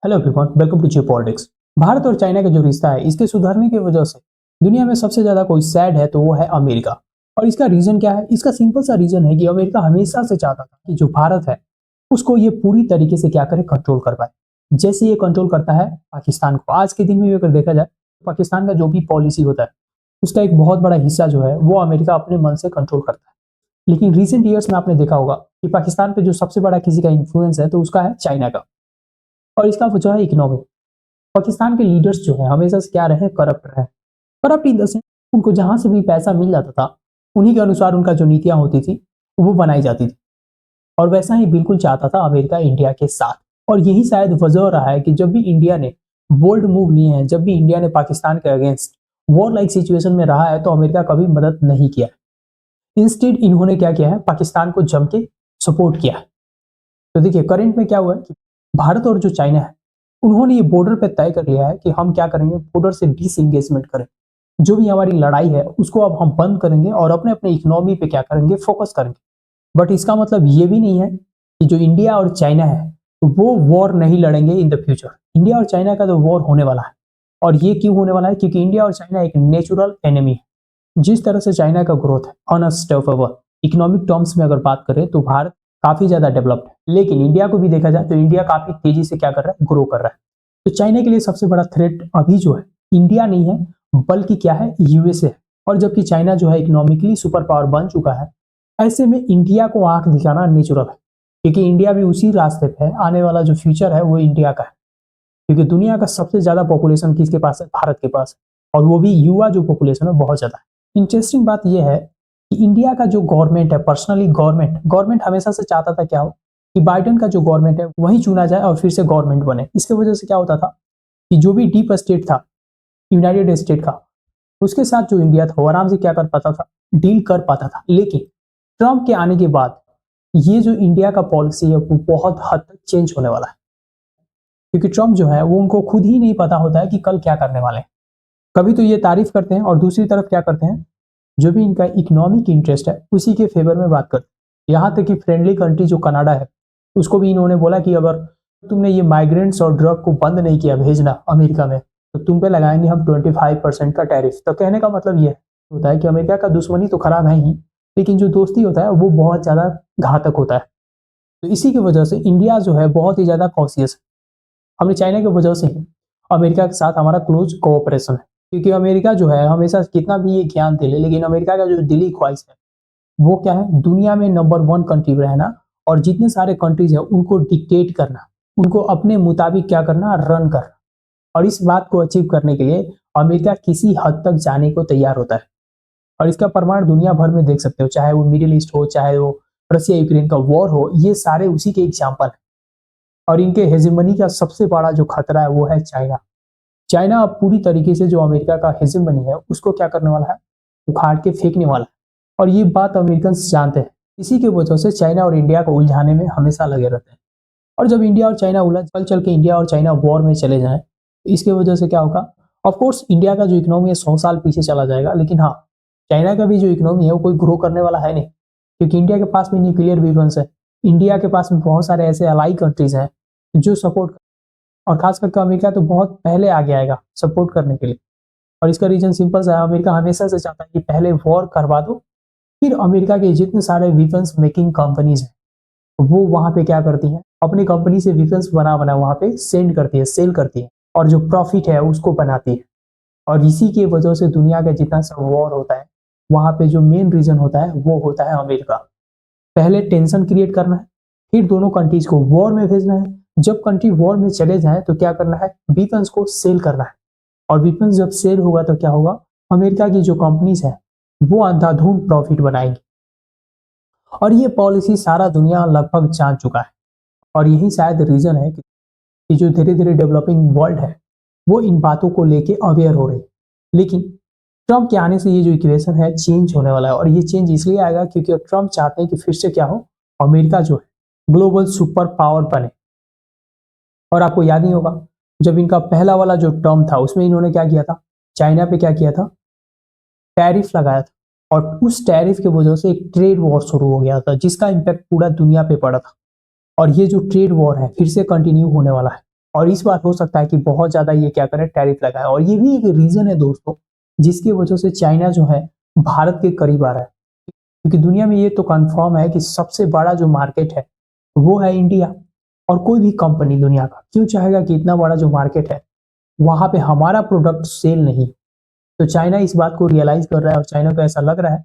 Hello everyone, welcome to geo politics. भारत और China का जो रिश्ता है, इसके सुधरने की वजह से दुनिया में सबसे ज्यादा कोई सैड है तो वो है अमेरिका। और इसका रीजन क्या है? इसका सिंपल सा रीजन है कि अमेरिका हमेशा से चाहता था कि जो भारत है उसको ये पूरी तरीके से क्या करे, कंट्रोल कर पाए। जैसे ये कंट्रोल करता है पाकिस्तान को। आज के दिन में भी अगर देखा जाए, पाकिस्तान का जो भी पॉलिसी होता है उसका एक बहुत बड़ा हिस्सा जो है वो अमेरिका अपने मन से कंट्रोल करता है। लेकिन रिसेंट ईयर्स में आपने देखा होगा कि पाकिस्तान पे जो सबसे बड़ा किसी का इन्फ्लुएंस है तो उसका है चाइना का। और इसका वजह है इकोनॉमी। पाकिस्तान के लीडर्स जो है हमेशा से क्या रहे, करप्ट रहे। करप्ट इन द सेंस, उनको जहां से भी पैसा मिल जाता था उन्हीं के अनुसार उनका जो नीतियां होती थी वो बनाई जाती थी। और वैसा ही बिल्कुल चाहता था अमेरिका इंडिया के साथ। और यही शायद वजह रहा है कि जब भी इंडिया ने बोल्ड मूव लिए हैं, जब भी इंडिया ने पाकिस्तान के अगेंस्ट वॉर लाइक सिचुएशन में रहा है, तो अमेरिका कभी मदद नहीं किया है। इंस्टेड इन्होंने क्या किया है, पाकिस्तान को जम के सपोर्ट किया है। तो देखिए करंट में क्या हुआ है कि भारत और जो चाइना है उन्होंने ये बॉर्डर पे तय कर लिया है कि हम क्या करेंगे, बॉर्डर से डिसएंगेजमेंट करें। जो भी हमारी लड़ाई है उसको अब हम बंद करेंगे और अपने अपने इकोनॉमी पे क्या करेंगे, फोकस करेंगे। बट इसका मतलब ये भी नहीं है कि जो इंडिया और चाइना है वो वॉर नहीं लड़ेंगे इन द फ्यूचर। इंडिया और चाइना का तो वॉर होने वाला है। और ये क्यों होने वाला है? क्योंकि इंडिया और चाइना एक नेचुरल एनिमी है। जिस तरह से चाइना का ग्रोथ है अनस्टॉपेबल, इकोनॉमिक टर्म्स में अगर बात करें तो भारत काफी ज्यादा डेवलप्ड है। लेकिन इंडिया को भी देखा जाए तो इंडिया काफी तेजी से क्या कर रहा है, ग्रो कर रहा है। तो चाइना के लिए सबसे बड़ा थ्रेट अभी जो है इंडिया नहीं है, बल्कि क्या है, यूएसए है। और जबकि चाइना जो है इकोनॉमिकली सुपर पावर बन चुका है, ऐसे में इंडिया को आंख दिखाना नेचुरल है। क्योंकि इंडिया भी उसी रास्ते पे है। आने वाला जो फ्यूचर है वो इंडिया का है। क्योंकि दुनिया का सबसे ज्यादा पॉपुलेशन किसके पास है? भारत के पास है। और वो भी युवा जो पॉपुलेशन है बहुत ज्यादा है। इंटरेस्टिंग बात यह है कि इंडिया का जो गवर्नमेंट है, पर्सनली गवर्नमेंट हमेशा से चाहता था क्या हो, कि बाइडेन का जो गवर्नमेंट है वही चुना जाए और फिर से गवर्नमेंट बने। इसके वजह से क्या होता था कि जो भी डीप स्टेट था, यूनाइटेड स्टेट का, उसके साथ जो इंडिया था वो आराम से क्या कर पाता था, डील कर पाता था। लेकिन ट्रंप के आने के बाद ये जो इंडिया का पॉलिसी है वो बहुत हद तक चेंज होने वाला है। क्योंकि ट्रंप जो है वो उनको खुद ही नहीं पता होता है कि कल क्या करने वाले हैं। कभी तो ये तारीफ करते हैं और दूसरी तरफ क्या करते हैं, जो भी इनका इकोनॉमिक इंटरेस्ट है उसी के फेवर में बात करते हैं। यहाँ तक कि फ्रेंडली कंट्री जो कनाडा है उसको भी इन्होंने बोला कि अगर तुमने ये माइग्रेंट्स और ड्रग को बंद नहीं किया भेजना अमेरिका में, तो तुम पे लगाएंगे हम 25% का टैरिफ। तो कहने का मतलब ये होता है कि अमेरिका का दुश्मनी तो खराब है ही, लेकिन जो दोस्ती होता है वो बहुत ज्यादा घातक होता है। तो इसी की वजह से इंडिया जो है बहुत ही ज्यादा कॉशियस है। हमने चाइना की वजह से ही अमेरिका के साथ हमारा क्लोज कोऑपरेशन है। क्योंकि अमेरिका जो है हमेशा कितना भी ये ज्ञान दे ले, लेकिन अमेरिका का जो दिली ख्वाहिश है वो क्या है, दुनिया में नंबर 1 कंट्री रहना। और जितने सारे कंट्रीज है उनको डिक्टेट करना, उनको अपने मुताबिक क्या करना, रन करना। और इस बात को अचीव करने के लिए अमेरिका किसी हद तक जाने को तैयार होता है। और इसका प्रमाण दुनिया भर में देख सकते हो, चाहे वो मिडिल ईस्ट हो, चाहे वो रसिया यूक्रेन का वॉर हो, ये सारे उसी के एग्जाम्पल है। और इनके हेजेमनी का सबसे बड़ा जो खतरा है वो है चाइना। चाइना अब पूरी तरीके से जो अमेरिका का हेजेमनी है उसको क्या करने वाला है, उखाड़ के फेंकने वाला है। और ये बात अमेरिकन जानते हैं। इसी की वजह से चाइना और इंडिया को उलझाने में हमेशा लगे रहते हैं। और जब इंडिया और चाइना उलझ चल के इंडिया और चाइना वॉर में चले जाएं, इसके वजह से क्या होगा, ऑफकोर्स इंडिया का जो इकोनॉमी है 100 साल पीछे चला जाएगा। लेकिन हाँ, चाइना का भी जो इकोनॉमी है वो कोई ग्रो करने वाला है नहीं। क्योंकि इंडिया के पास में न्यूक्लियर वेपन्स है, इंडिया के पास में बहुत सारे ऐसे अलाई कंट्रीज हैं जो सपोर्ट, और खास करके अमेरिका तो बहुत पहले आगे आएगा सपोर्ट करने के लिए। और इसका रीजन सिंपल सा है, अमेरिका हमेशा से चाहता है कि पहले वॉर करवा दो, फिर अमेरिका के जितने सारे वेपन्स मेकिंग कंपनीज हैं वो वहां पे क्या करती हैं, अपनी कंपनी से वेपन्स बना बना वहां पे सेंड करती है, सेल करती है, और जो प्रॉफिट है उसको बनाती है। और इसी की वजह से दुनिया का जितना सा वॉर होता है वहां पे जो मेन रीजन होता है वो होता है अमेरिका। पहले टेंशन क्रिएट करना है, फिर दोनों कंट्रीज को वॉर में भेजना है। जब कंट्री वॉर में चले जाए तो क्या करना है, वेपन्स को सेल करना है। और वेपन्स जब सेल होगा तो क्या होगा, अमेरिका की जो कंपनीज है वो अंधाधुंध प्रॉफिट बनाएंगी। और ये पॉलिसी सारा दुनिया लगभग जान चुका है। और यही शायद रीजन है कि जो धीरे धीरे डेवलपिंग वर्ल्ड है वो इन बातों को लेके अवेयर हो रही है। लेकिन ट्रंप के आने से ये जो इक्वेशन है चेंज होने वाला है। और ये चेंज इसलिए आएगा क्योंकि ट्रंप चाहते हैं कि फिर से क्या हो, अमेरिका जो है ग्लोबल सुपर पावर बने। और आपको याद ही होगा जब इनका पहला वाला जो टर्म था उसमें इन्होंने क्या किया था, चाइना पे क्या किया था, टैरिफ लगाया था। और उस टैरिफ की वजह से एक ट्रेड वॉर शुरू हो गया था जिसका इम्पैक्ट पूरा दुनिया पे पड़ा था। और ये जो ट्रेड वॉर है फिर से कंटिन्यू होने वाला है। और इस बार हो सकता है कि बहुत ज्यादा ये क्या करे, टैरिफ लगाए। और ये भी एक रीजन है दोस्तों जिसकी वजह से चाइना जो है भारत के करीब आ रहा है, क्योंकि दुनिया में ये तो कंफर्म है कि सबसे बड़ा जो मार्केट है वो है इंडिया। और कोई भी कंपनी दुनिया का क्यों चाहेगा कि इतना बड़ा जो मार्केट है वहां पे हमारा प्रोडक्ट सेल नहीं। तो चाइना इस बात को रियलाइज कर रहा है और चाइना को ऐसा लग रहा है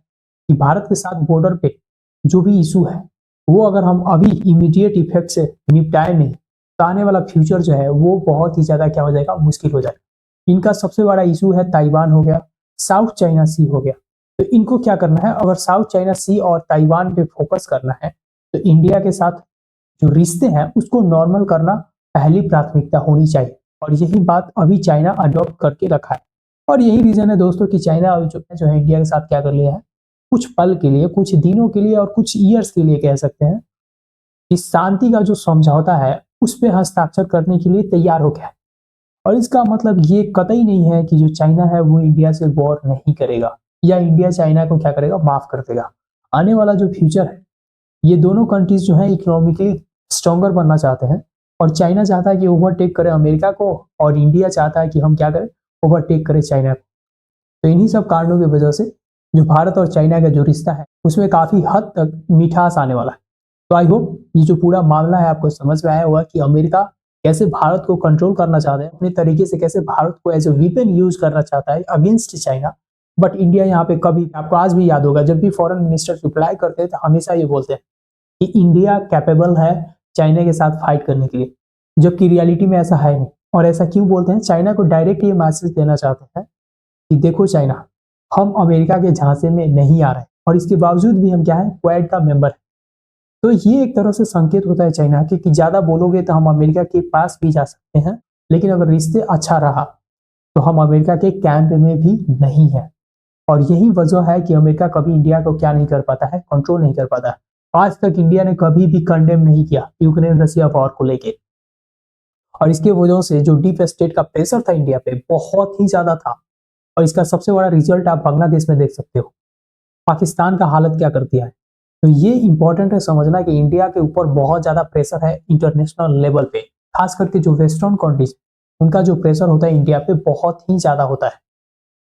कि भारत के साथ बॉर्डर पे जो भी इशू है वो अगर हम अभी इमीडिएट इफेक्ट से निपटाए नहीं तो आने वाला फ्यूचर जो है वो बहुत ही ज्यादा क्या हो जाएगा, मुश्किल हो जाएगा। इनका सबसे बड़ा इशू है ताइवान हो गया, साउथ चाइना सी हो गया। तो इनको क्या करना है, अगर साउथ चाइना सी और ताइवान पे फोकस करना है तो इंडिया के साथ जो रिश्ते हैं उसको नॉर्मल करना पहली प्राथमिकता होनी चाहिए। और यही बात अभी चाइना अडॉप्ट करके रखा है। और यही रीजन है दोस्तों कि चाइना जो है इंडिया के साथ क्या कर लिया है, कुछ पल के लिए, कुछ दिनों के लिए और कुछ ईयर्स के लिए कह सकते हैं कि शांति का जो समझौता है उस पर हस्ताक्षर करने के लिए तैयार हो गया है। और इसका मतलब ये कतई नहीं है कि जो चाइना है वो इंडिया से वॉर नहीं करेगा या इंडिया चाइना को क्या करेगा, माफ कर देगा। आने वाला जो फ्यूचर है ये दोनों कंट्रीज जो है इकोनॉमिकली स्ट्रॉन्गर बनना चाहते हैं। और चाइना चाहता है कि ओवरटेक करे अमेरिका को और इंडिया चाहता है कि हम क्या करें, ओवरटेक करें चाइना को। तो इन्हीं सब कारणों की वजह से जो भारत और चाइना का जो रिश्ता है उसमें काफी हद तक मिठास आने वाला है। तो आई होप ये जो पूरा मामला है आपको समझ में आया होगा कि अमेरिका कैसे भारत को कंट्रोल करना चाहता है, अपने तरीके से कैसे भारत को एज ए वीपन यूज करना चाहता है अगेंस्ट चाइना। बट इंडिया यहाँ पे कभी, आपको आज भी याद होगा, जब भी फॉरेन मिनिस्टर रिप्लाई करते हैं तो हमेशा ये बोलते हैं कि इंडिया कैपेबल है चाइना के साथ फाइट करने के लिए, जबकि रियलिटी में ऐसा है नहीं। और ऐसा क्यों बोलते हैं, चाइना को डायरेक्ट ये मैसेज देना चाहते हैं कि देखो चाइना, हम अमेरिका के झांसे में नहीं आ रहे और इसके बावजूद भी हम क्या है, क्वाड का मेंबर है। तो ये एक तरह से संकेत होता है चाइना के कि ज्यादा बोलोगे तो हम अमेरिका के पास भी जा सकते हैं, लेकिन अगर रिश्ते अच्छा रहा तो हम अमेरिका के कैंप में भी नहीं है। और यही वजह है कि अमेरिका कभी इंडिया को क्या नहीं कर पाता है, कंट्रोल नहीं कर पाता है। आज तक इंडिया ने कभी भी कंडेम नहीं किया यूक्रेन रशिया वॉर को लेके। और इसके वजह से जो डीप स्टेट का प्रेशर था इंडिया पे बहुत ही ज्यादा था। और इसका सबसे बड़ा रिजल्ट आप बांग्लादेश में देख सकते हो, पाकिस्तान का हालत क्या कर दिया है। तो ये इंपॉर्टेंट है समझना कि इंडिया के ऊपर बहुत ज्यादा प्रेशर है इंटरनेशनल लेवल पे, खास करके जो वेस्टर्न कंट्रीज उनका जो प्रेशर होता है इंडिया पे बहुत ही ज्यादा होता है।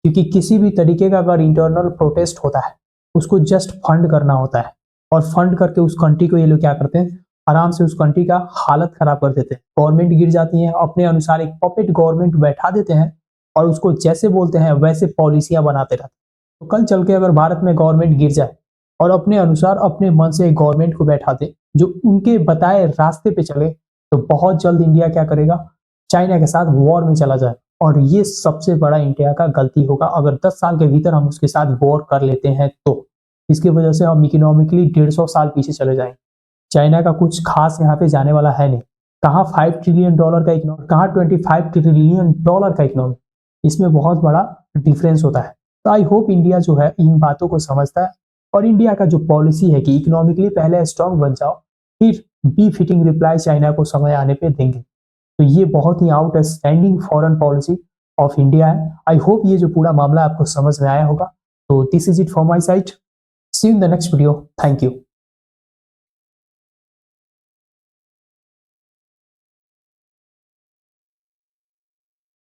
क्योंकि किसी भी तरीके का अगर इंटरनल प्रोटेस्ट होता है उसको जस्ट फंड करना होता है, और फंड करके उस कंट्री को ये लोग क्या करते हैं, आराम से उस कंट्री का हालत खराब कर देते हैं। गवर्नमेंट गिर जाती है, अपने अनुसार एक पपेट गवर्नमेंट बैठा देते हैं और उसको जैसे बोलते हैं वैसे पॉलिसियां बनाते रहते हैं। तो कल चल के अगर भारत में गवर्नमेंट गिर जाए और अपने अनुसार अपने मन से एक गवर्नमेंट को बैठा दे जो उनके बताए रास्ते पे चले, तो बहुत जल्द इंडिया क्या करेगा, चाइना के साथ वॉर में चला जाए। और ये सबसे बड़ा इंडिया का गलती होगा अगर 10 साल के भीतर हम उसके साथ वॉर कर लेते हैं तो। इसकी वजह से हम इकोनॉमिकली 150 साल पीछे चले जाएंगे। चाइना का कुछ खास यहाँ पे जाने वाला है नहीं। कहाँ $5 ट्रिलियन का इकोनॉमी, कहाँ $25 ट्रिलियन का इकोनॉमी, इसमें बहुत बड़ा डिफरेंस होता है। तो आई होप इंडिया जो है इन बातों को समझता है और इंडिया का जो पॉलिसी है कि इकोनॉमिकली पहले स्ट्रांग बन जाओ फिर बी फिटिंग रिप्लाई चाइना को समय आने पे देंगे। तो ये बहुत ही outstanding foreign policy of India है। आई होप ये जो पूरा मामला आपको समझ में आया होगा। तो this is it from my side, see you in the next video, thank you.